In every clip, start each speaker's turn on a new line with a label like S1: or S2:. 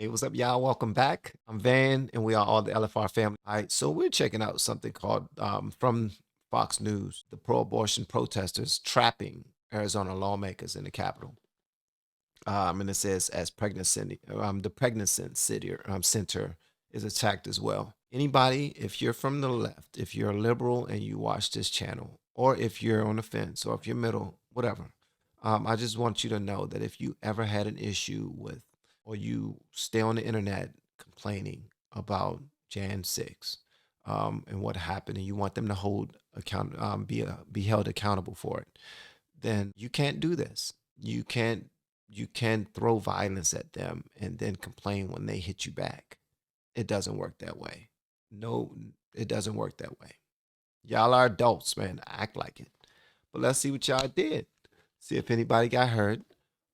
S1: Hey, what's up, y'all? Welcome back. I'm Van, and we are all the LFR family. All right, so we're checking out something called from Fox News, the pro-abortion protesters trapping Arizona lawmakers in the Capitol. And it says as pregnancy, the pregnancy center is attacked as well. Anybody, if you're from the left, if you're a liberal and you watch this channel, or if you're on the fence, or if you're middle, whatever, I just want you to know that if you ever had an issue with, or you stay on the internet complaining about Jan 6 and what happened, and you want them to hold account, be held accountable for it, then you can't do this. You can't throw violence at them and then complain when they hit you back. It doesn't work that way. No, it doesn't work that way. Y'all are adults, man. Act like it. But let's see what y'all did. See if anybody got hurt,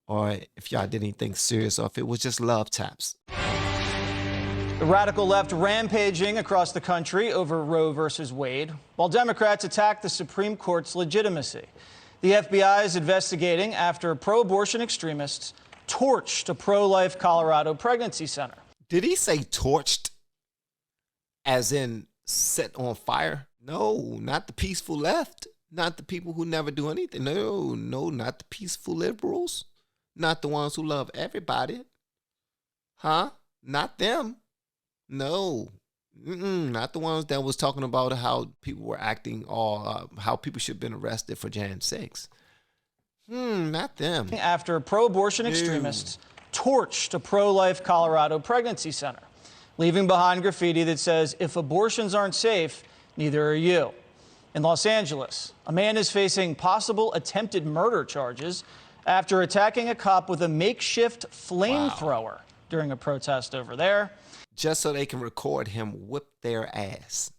S1: or if y'all did anything serious, or if it was just love taps.
S2: The radical left rampaging across the country over Roe versus Wade, while Democrats attack the Supreme Court's legitimacy. The FBI is investigating after pro-abortion extremists torched a pro-life Colorado pregnancy center.
S1: Did he say torched as in set on fire? No, not the peaceful left. Not the people who never do anything. No, not the peaceful liberals. Not the ones who love everybody. Huh? Not them. No. Not the ones that was talking about how people were acting, or how people should have been arrested for Jan 6. Not them.
S2: After pro-abortion extremists torched a pro-life Colorado pregnancy center, leaving behind graffiti that says, "If abortions aren't safe, neither are you." In Los Angeles, a man is facing possible attempted murder charges after attacking a cop with a makeshift flamethrower during a protest over there.
S1: Just so they can record him whip their ass.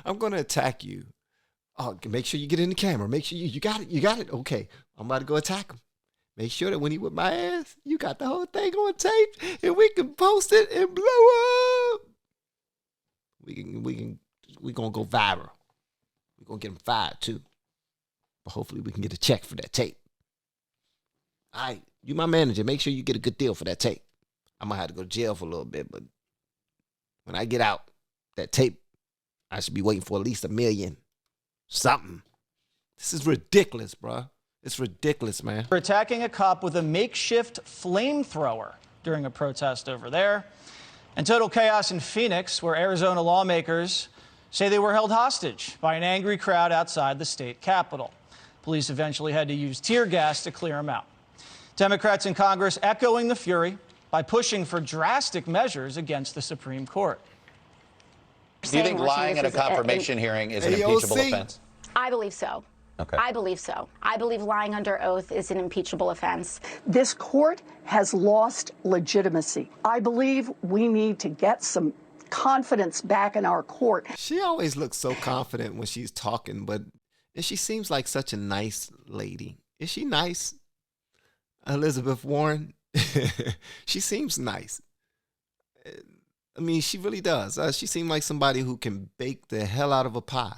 S1: I'm going to attack you. Oh, make sure you get in the camera. Make sure you got it. You got it. Okay, I'm about to go attack him. Make sure that when he whip my ass, you got the whole thing on tape, and we can post it and blow up. We're going to go viral. We're going to get him fired too. But hopefully we can get a check for that tape. All right, you my manager. Make sure you get a good deal for that tape. I might have to go to jail for a little bit, but when I get out, that tape, I should be waiting for at least $1 million. Something. This is ridiculous, bro. It's ridiculous, man.
S2: For attacking a cop with a makeshift flamethrower during a protest over there. And total chaos in Phoenix, where Arizona lawmakers say they were held hostage by an angry crowd outside the state capitol. Police eventually had to use tear gas to clear them out. Democrats in Congress echoing the fury by pushing for drastic measures against the Supreme Court.
S3: Do you think lying at a confirmation hearing is an impeachable offense?
S4: I believe so.
S3: Okay.
S4: I believe so. I believe lying under oath is an impeachable offense.
S5: This court has lost legitimacy. I believe we need to get some confidence back in our court.
S1: She always looks so confident when she's talking, but she seems like such a nice lady. Is she nice? Elizabeth Warren? She seems nice. I mean, she really does. She seems like somebody who can bake the hell out of a pie.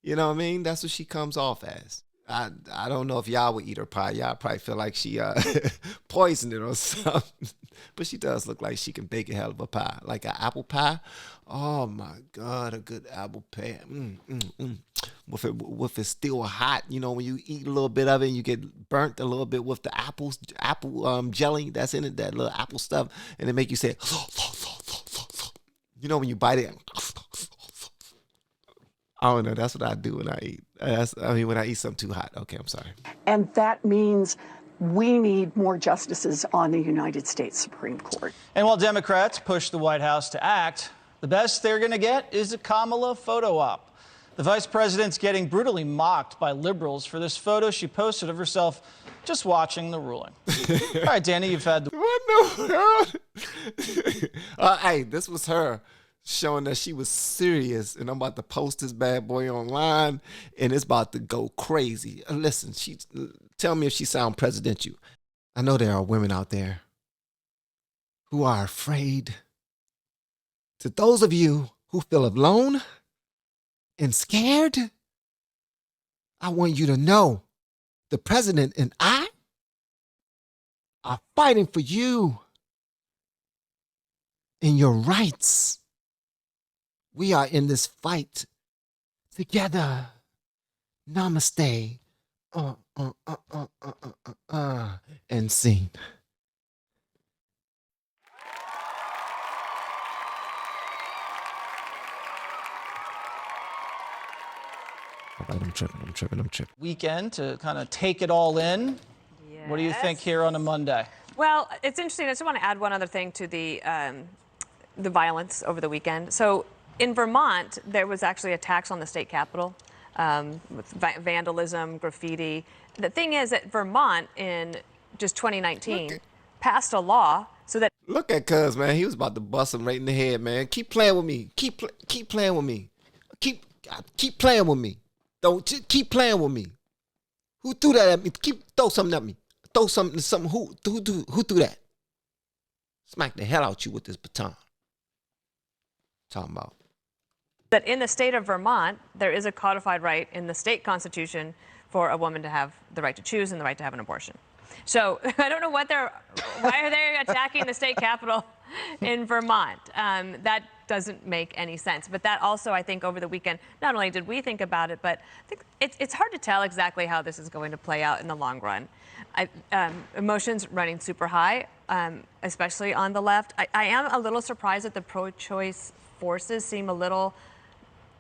S1: You know what I mean? That's what she comes off as. I don't know if y'all would eat her pie. Y'all probably feel like she poisoned it or something. But she does look like she can bake a hell of a pie. Like an apple pie. Oh, my God, a good apple pie. With it still hot, you know, when you eat a little bit of it, you get burnt a little bit with the apple jelly that's in it, that little apple stuff, and it make you say, you know, when you bite it. I don't know. That's what I do when I eat. When I eat something too hot. Okay, I'm sorry.
S5: And that means we need more justices on the United States Supreme Court.
S2: And while Democrats push the White House to act, the best they're going to get is a Kamala photo op. The vice president's getting brutally mocked by liberals for this photo she posted of herself just watching the ruling. All right, Danny, you've had the...
S1: What the hell? Hey, this was her showing that she was serious, and I'm about to post this bad boy online, and it's about to go crazy. Listen, tell me if she sound presidential. I know there are women out there who are afraid. To those of you who feel alone and scared, I want you to know the president and I are fighting for you. in your rights. We are in this fight together. Namaste. And scene. All right, I'm tripping.
S2: Weekend to kind of take it all in. Yes. What do you think here on a Monday?
S6: Well, it's interesting. I just want to add one other thing to the violence over the weekend. So in Vermont, there was actually attacks on the state capitol with vandalism, graffiti. The thing is that Vermont in just 2019 passed a law so that...
S1: Look at Cuz, man. He was about to bust him right in the head, man. Keep playing with me. Keep playing with me. Keep playing with me. Don't keep playing with me. Who threw that at me? Throw something at me. Throw something. Who threw that? Smack the hell out you with this baton. Talking about.
S6: That in the state of Vermont, there is a codified right in the state constitution for a woman to have the right to choose and the right to have an abortion. So I don't know why are they attacking the state capitol in Vermont? That doesn't make any sense. But that also, I think, over the weekend, not only did we think about it, but I think it's hard to tell exactly how this is going to play out in the long run. Emotions running super high, especially on the left. I am a little surprised that the pro-choice forces seem a little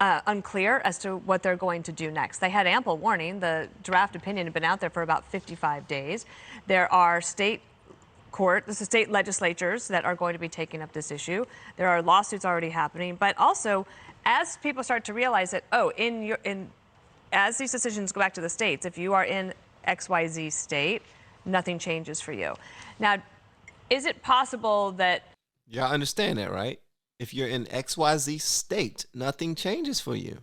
S6: unclear as to what they're going to do next. They had ample warning. The draft opinion had been out there for about 55 days. There are state legislatures that are going to be taking up this issue. There are lawsuits already happening, but also as people start to realize that, as these decisions go back to the states, if you are in XYZ state, nothing changes for you. Now, is it possible that...
S1: Y'all understand that, right? If you're in XYZ state, nothing changes for you.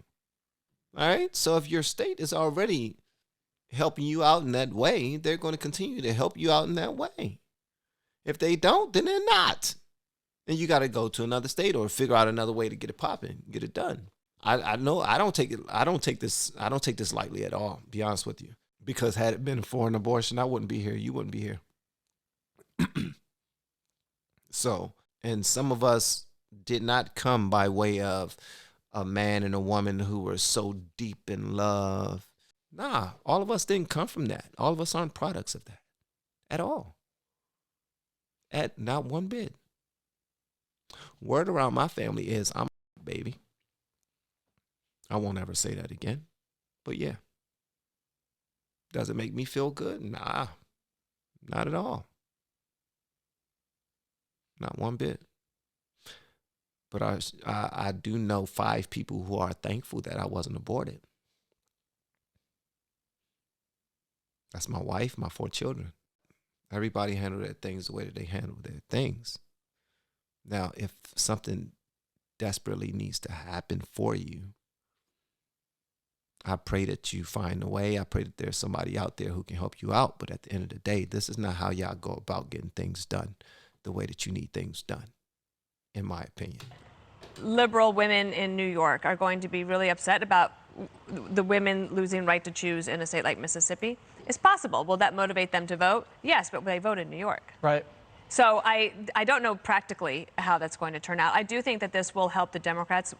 S1: All right? So if your state is already helping you out in that way, they're going to continue to help you out in that way. If they don't, then they're not. And you got to go to another state or figure out another way to get it popping, get it done. I know I don't take this lightly at all, to be honest with you. Because had it been for an abortion, I wouldn't be here. You wouldn't be here. So, and some of us did not come by way of a man and a woman who were so deep in love. Nah, all of us didn't come from that. All of us aren't products of that at all. At not one bit. Word around my family is I'm a baby. I won't ever say that again. But yeah. Does it make me feel good? Nah, not at all. Not one bit. But I do know 5 people who are thankful that I wasn't aborted. That's my wife, my 4 children. Everybody handled their things the way that they handled their things. Now, if something desperately needs to happen for you, I pray that you find a way. I pray that there's somebody out there who can help you out. But at the end of the day, this is not how y'all go about getting things done the way that you need things done, in my opinion.
S6: Liberal women in New York are going to be really upset about the women losing right to choose in a state like Mississippi. It's possible. Will that motivate them to vote? Yes, but they vote in New York.
S2: Right.
S6: So I don't know practically how that's going to turn out. I do think that this will help the Democrats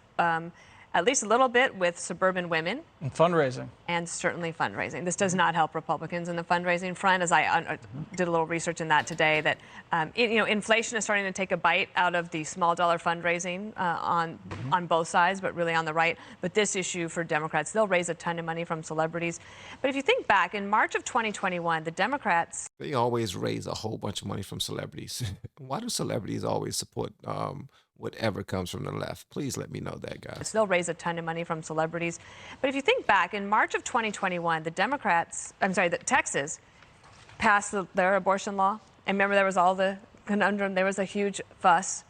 S6: at least a little bit with suburban women.
S2: And fundraising.
S6: And certainly fundraising. This does not help Republicans in the fundraising front, as I did a little research in that today, that inflation is starting to take a bite out of the small dollar fundraising on both sides, but really on the right. But this issue for Democrats, they'll raise a ton of money from celebrities. But if you think back, in March of 2021, the Democrats...
S1: They always raise a whole bunch of money from celebrities. Why do celebrities always support whatever comes from the left? Please let me know that, guys.
S6: They'll raise a ton of money from celebrities. But if you think back, in March of 2021, Texas passed their abortion law. And remember, there was all the conundrum. There was a huge fuss.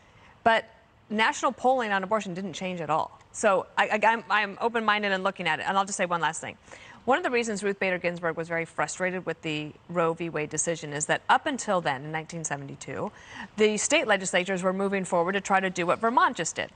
S6: But national polling on abortion didn't change at all. So I'm open-minded and looking at it. And I'll just say one last thing. One of the reasons Ruth Bader Ginsburg was very frustrated with the Roe v. Wade decision is that up until then, in 1972, the state legislatures were moving forward to try to do what Vermont just did.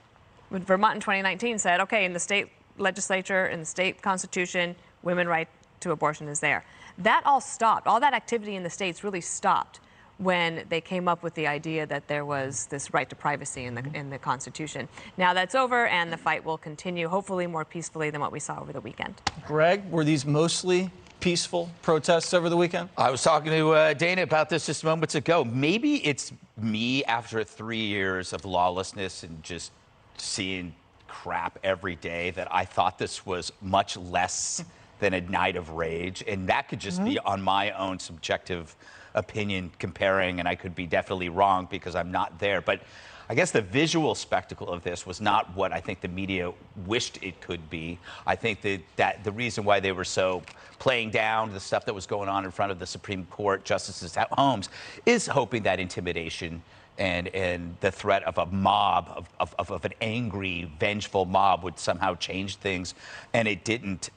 S6: Vermont in 2019 said, okay, in the state legislature, in the state constitution, women's right to abortion is there. That all stopped. All that activity in the states really stopped when they came up with the idea that there was this right to privacy in the Constitution. Now that's over, and the fight will continue, hopefully more peacefully than what we saw over the weekend.
S2: Greg, were these mostly peaceful protests over the weekend?
S7: I was talking to Dana about this just moments ago. Maybe it's me after 3 years of lawlessness and just seeing crap every day that I thought this was much less than a night of rage. And that could just be on my own subjective opinion comparing, and I could be definitely wrong because I'm not there. But I guess the visual spectacle of this was not what I think the media wished it could be. I think that the reason why they were so playing down the stuff that was going on in front of the Supreme Court justices' homes is hoping that intimidation and the threat of a mob, of an angry, vengeful mob would somehow change things, and it didn't.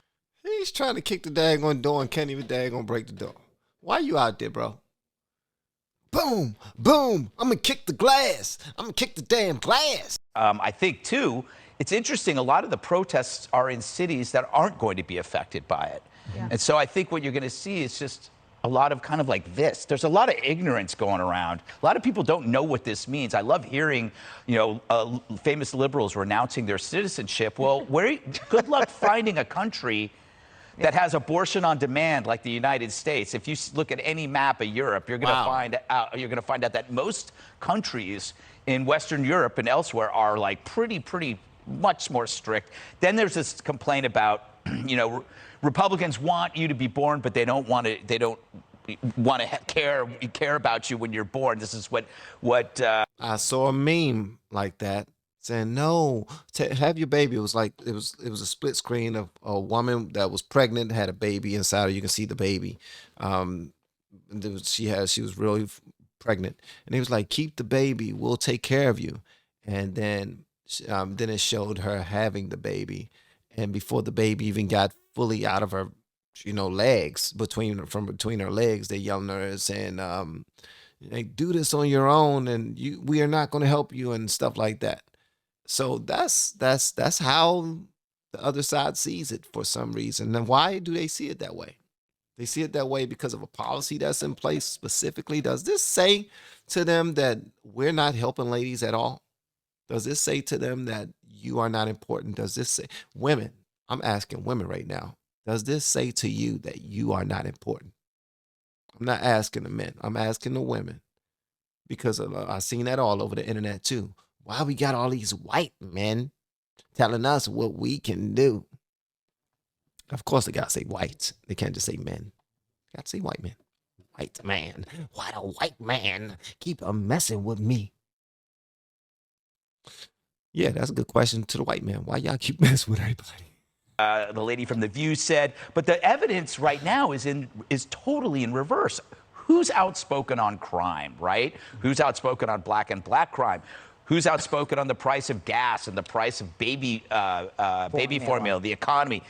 S1: He's trying to kick the daggone door and can't even daggone break the door. Why you out there, bro? Boom, boom, I'm gonna kick the glass. I'm gonna kick the damn glass.
S7: I think, too, it's interesting, a lot of the protests are in cities that aren't going to be affected by it. Yeah. And so I think what you're going to see is just a lot of kind of like this. There's a lot of ignorance going around. A lot of people don't know what this means. I love hearing, famous liberals renouncing their citizenship. Well, good luck finding a country that has abortion on demand like the United States. If you look at any map of Europe, you're going to find out that most countries in Western Europe and elsewhere are like pretty much more strict. Then there's this complaint about, Republicans want you to be born, but they don't want to care about you when you're born. This is what
S1: I saw a meme like that saying, no, have your baby. It was a split screen of a woman that was pregnant, had a baby inside her. You can see the baby. She was really pregnant. And he was like, keep the baby. We'll take care of you. And then it showed her having the baby. And before the baby even got fully out of her, legs, between her legs, they yelling at her saying, hey, do this on your own, and we are not going to help you, and stuff like that. So that's how the other side sees it for some reason. And why do they see it that way? They see it that way because of a policy that's in place specifically. Does this say to them that we're not helping ladies at all? Does this say to them that you are not important? Does this say, women, I'm asking women right now, does this say to you that you are not important? I'm not asking the men. I'm asking the women, because I've seen that all over the internet too. Why we got all these white men telling us what we can do? Of course, they got to say whites. They can't just say men. They got to say white men. White man. Why the white man keep messing with me? Yeah, that's a good question to the white man. Why y'all keep messing with everybody?
S7: The lady from The View said, but the evidence right now is totally in reverse. Who's outspoken on crime, right? Who's outspoken on black crime? Who's outspoken on the price of gas and the price of baby formula, the economy?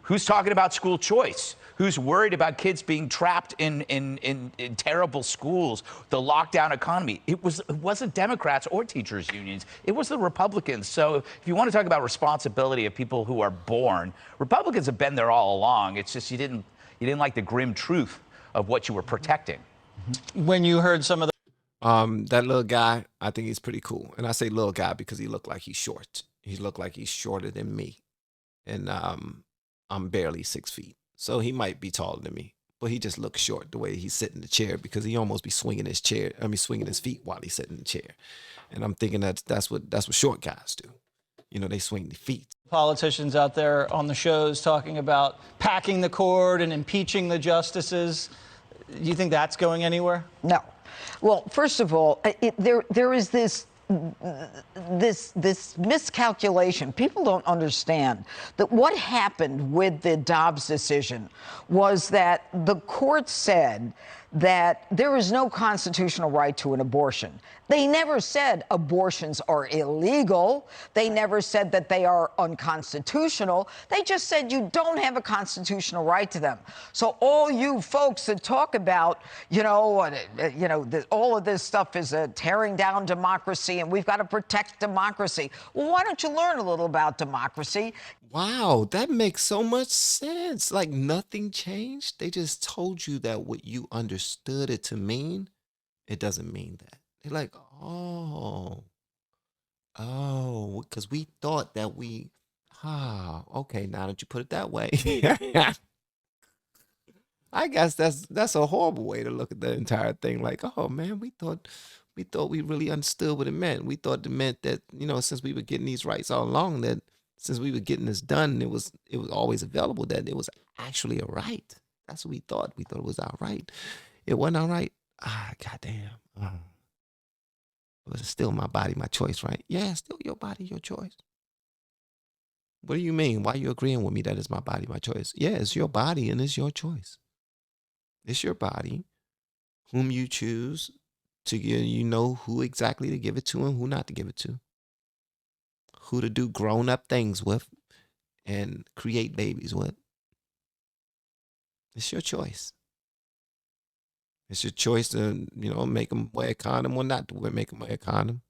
S7: Who's talking about school choice? Who's worried about kids being trapped in terrible schools, the lockdown economy? It wasn't Democrats or teachers' unions. It was the Republicans. So if you want to talk about responsibility of people who are born, Republicans have been there all along. It's just you didn't like the grim truth of what you were protecting.
S2: When you heard some of the
S1: that little guy, I think he's pretty cool. And I say little guy because he looked like he's short. He looked like he's shorter than me. And I'm barely 6 feet. So he might be taller than me. But he just looks short the way he's sitting in the chair, because he almost be swinging his feet while he's sitting in the chair. And I'm thinking that's what short guys do. They swing their feet.
S2: politicians out there on the shows talking about packing the court and impeaching the justices, do you think that's going anywhere?
S8: No. Well, first of all, there is this miscalculation. People don't understand that what happened with the Dobbs decision was that the court said that there is no constitutional right to an abortion. They never said abortions are illegal. They never said that they are unconstitutional. They just said you don't have a constitutional right to them. So all you folks that talk about, all of this stuff is tearing down democracy and we've got to protect democracy. Well, why don't you learn a little about democracy?
S1: Wow, that makes so much sense. Like nothing changed. They just told you that what you understood it to mean. it doesn't mean that. They're like, oh, because we thought that okay, now that you put it that way. I guess that's a horrible way to look at the entire thing. Like, oh man, we thought we really understood what it meant. We thought it meant that, since we were getting these rights all along, that since we were getting this done, it was always available, that it was actually a right. That's what we thought. We thought it was our right. It wasn't all right. Goddamn. But it's still my body, my choice, right? Yeah, it's still your body, your choice. What do you mean? Why are you agreeing with me that it's my body, my choice? Yeah, it's your body and it's your choice. It's your body, whom you choose to give. You know who exactly to give it to and who not to give it to. Who to do grown-up things with and create babies with. It's your choice. It's your choice to, make them wear a condom or not to make them wear a condom.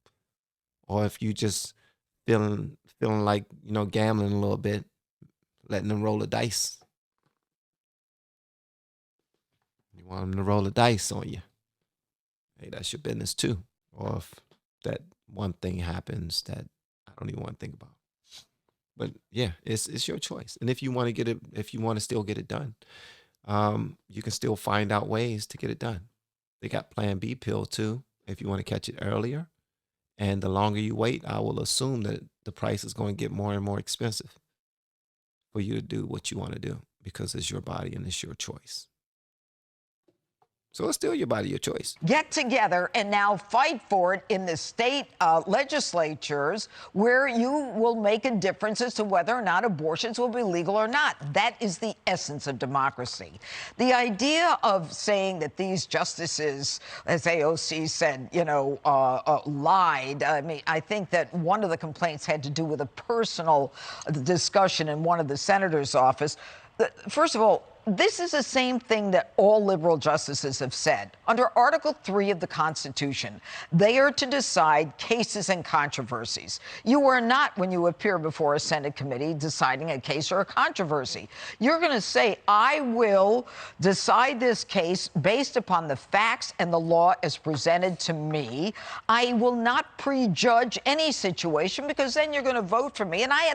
S1: Or if you just feeling like, gambling a little bit, letting them roll the dice. You want them to roll the dice on you. Hey, that's your business too. Or if that one thing happens that I don't even want to think about. But yeah, it's your choice. And if you want to still get it done, you can still find out ways to get it done. They got Plan B pill too, if you want to catch it earlier. And the longer you wait, I will assume that the price is going to get more and more expensive for you to do what you want to do, because it's your body and it's your choice. So it's still your body, your choice.
S8: Get together and now fight for it in the state legislatures, where you will make a difference as to whether or not abortions will be legal or not. That is the essence of democracy. The idea of saying that these justices, as AOC said, lied. I mean, I think that one of the complaints had to do with a personal discussion in one of the senator's office. First of all, this is the same thing that all liberal justices have said. Under Article 3 of the Constitution, they are to decide cases and controversies. You are not, when you appear before a Senate committee, deciding a case or a controversy. You're going to say, I will decide this case based upon the facts and the law as presented to me. I will not prejudge any situation, because then you're going to vote for me. And I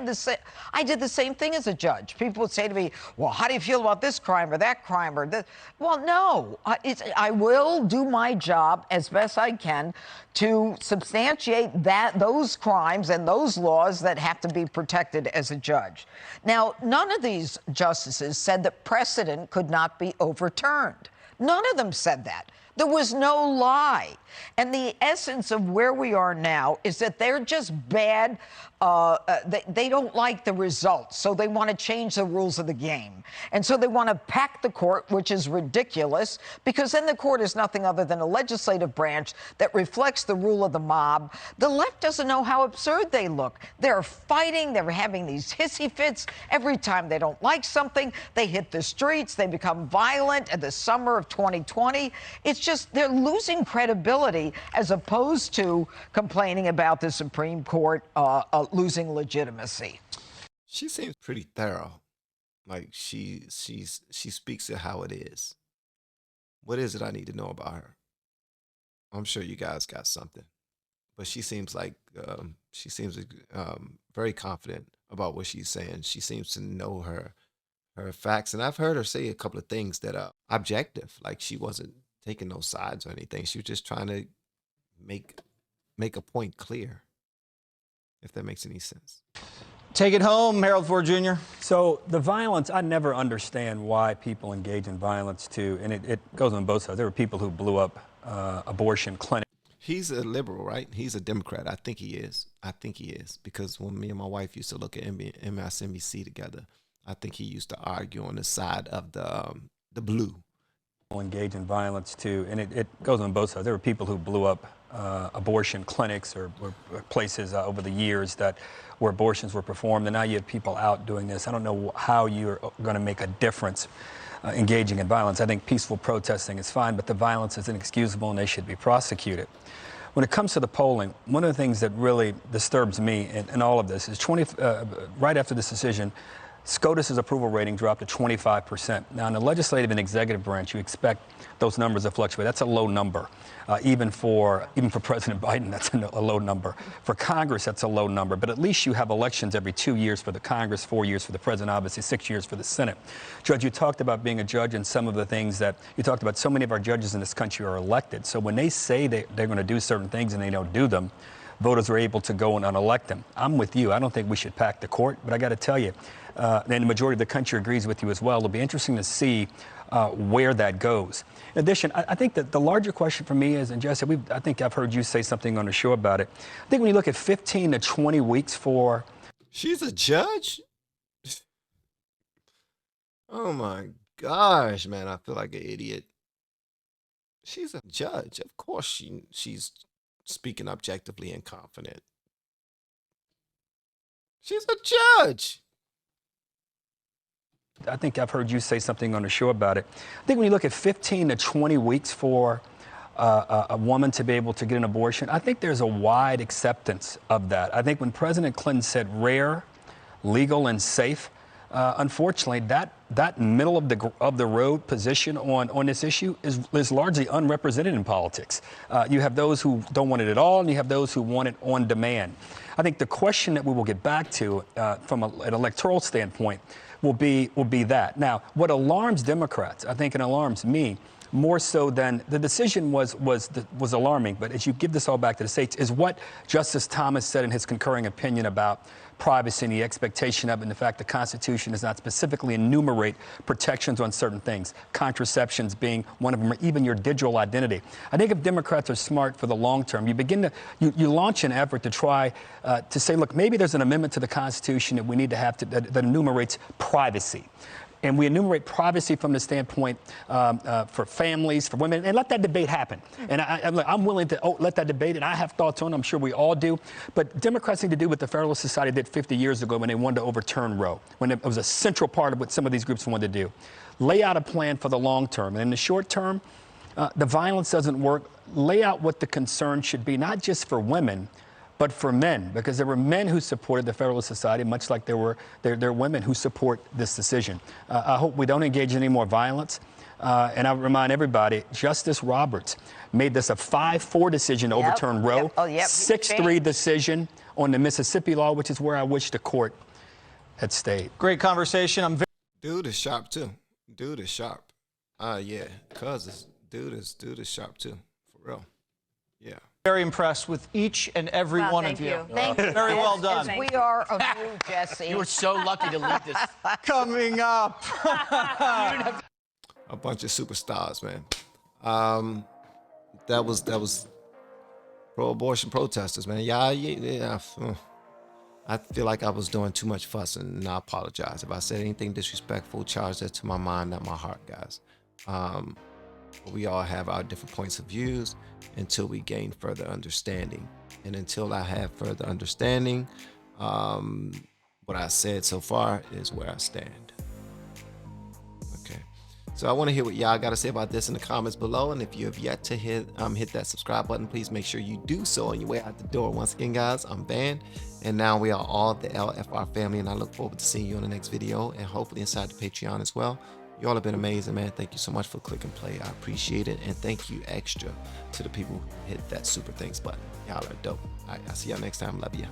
S8: did the same thing as a judge. People would say to me, well, how do you feel about this crime or that crime or this? Well, no, I will do my job as best I can to substantiate those crimes and those laws that have to be protected as a judge. Now, none of these justices said that precedent could not be overturned. None of them said that. There was no lie. And the essence of where we are now is that they're just bad. They don't like the results, so they want to change the rules of the game. And so they want to pack the court, which is ridiculous, because then the court is nothing other than a legislative branch that reflects the rule of the mob. The left doesn't know how absurd they look. They're fighting. They're having these hissy fits. Every time they don't like something, they hit the streets. They become violent in the summer of 2020. It's just they're losing credibility, as opposed to complaining about the Supreme Court losing legitimacy.
S1: She seems pretty thorough. Like she speaks it how it is. What is it I need to know about her? I'm sure you guys got something, but she seems like very confident about what she's saying. She seems to know her facts, and I've heard her say a couple of things that are objective. Like she wasn't taking no sides or anything. She was just trying to make a point clear, if that makes any sense.
S2: Take it home, Harold Ford Jr.
S9: So the violence, I never understand why people engage in violence too, and it goes on both sides. There were people who blew up abortion clinics.
S1: He's a liberal, right? He's a Democrat. I think he is. Because when me and my wife used to look at MSNBC together, I think he used to argue on the side of the blue.
S9: Engage in violence too, and it goes on both sides. There were people who blew up abortion clinics or places over the years where abortions were performed, and now you have people out doing this. I don't know how you're going to make a difference engaging in violence. I think peaceful protesting is fine, but the violence is inexcusable and they should be prosecuted. When it comes to the polling, one of the things that really disturbs me in all of this is right after this decision, SCOTUS's approval rating dropped to 25%. Now, in the legislative and executive branch, you expect those numbers to fluctuate. That's a low number. Even for President Biden, that's a low number. For Congress, that's a low number. But at least you have elections every 2 years for the Congress, 4 years for the president, obviously 6 years for the Senate. Judge, you talked about being a judge and some of the things that you talked about. So many of our judges in this country are elected. So when they say they're going to do certain things and they don't do them, voters are able to go and unelect them. I'm with you. I don't think we should pack the court, but I got to tell you, and the majority of the country agrees with you as well. It'll be interesting to see where that goes. In addition, I think that the larger question for me is, and Jesse, I think I've heard you say something on the show about it. I think when you look at 15 to 20 weeks for...
S1: She's a judge? Oh my gosh, man, I feel like an idiot. She's a judge. Of course she's speaking objectively and confident. She's a judge.
S9: I think I've heard you say something on the show about it. I think when you look at 15 to 20 weeks for a woman to be able to get an abortion, I think there's a wide acceptance of that. I think when President Clinton said rare, legal, and safe, unfortunately, that middle of the road position on this issue is largely unrepresented in politics. You have those who don't want it at all, and you have those who want it on demand. I think the question that we will get back to from an electoral standpoint will be that. Now, what alarms Democrats, I think it alarms me, more so than the decision was alarming, but as you give this all back to the states, is what Justice Thomas said in his concurring opinion about privacy and the expectation of it, and the fact the Constitution does not specifically enumerate protections on certain things, contraceptions being one of them, or even your digital identity. I think if Democrats are smart for the long term, you launch an effort to try to say, look, maybe there's an amendment to the Constitution that we need to have that enumerates privacy. And we enumerate privacy from the standpoint for families, for women, and let that debate happen. And I'm willing to let that debate, and I have thoughts on it. I'm sure we all do. But Democrats need to do what the Federalist Society did 50 years ago when they wanted to overturn Roe, when it was a central part of what some of these groups wanted to do. Lay out a plan for the long term. And in the short term, the violence doesn't work. Lay out what the concern should be, not just for women, but for men, because there were men who supported the Federalist Society, much like there are women who support this decision. I hope we don't engage in any more violence. And I remind everybody, Justice Roberts made this a 5-4 decision to overturn Roe, 6-3 decision on the Mississippi law, which is where I wish the court had stayed.
S2: Great conversation.
S1: Dude is sharp too. Dude is sharp. Yeah, cuz dude is sharp too, for real. Yeah.
S2: Very impressed with each and every one of you.
S8: Thank you.
S2: Very well done.
S8: As we are of you, Jesse.
S7: You were so lucky to lead this.
S2: Coming up.
S1: A bunch of superstars, man. That was pro-abortion protesters, man. Yeah. I feel like I was doing too much fuss, and I apologize if I said anything disrespectful. Charge that to my mind, not my heart, guys. We all have our different points of views until we gain further understanding. And until I have further understanding, what I said so far is where I stand. Okay. So I want to hear what y'all got to say about this in the comments below. And if you have yet to hit that subscribe button, please make sure you do so on your way out the door. Once again, guys, I'm Van, and now we are all the LFR family, and I look forward to seeing you on the next video and hopefully inside the Patreon as well. Y'all have been amazing, man. Thank you so much for click and play. I appreciate it. And thank you extra to the people who hit that super thanks button. Y'all are dope. All right, I'll see y'all next time. Love ya.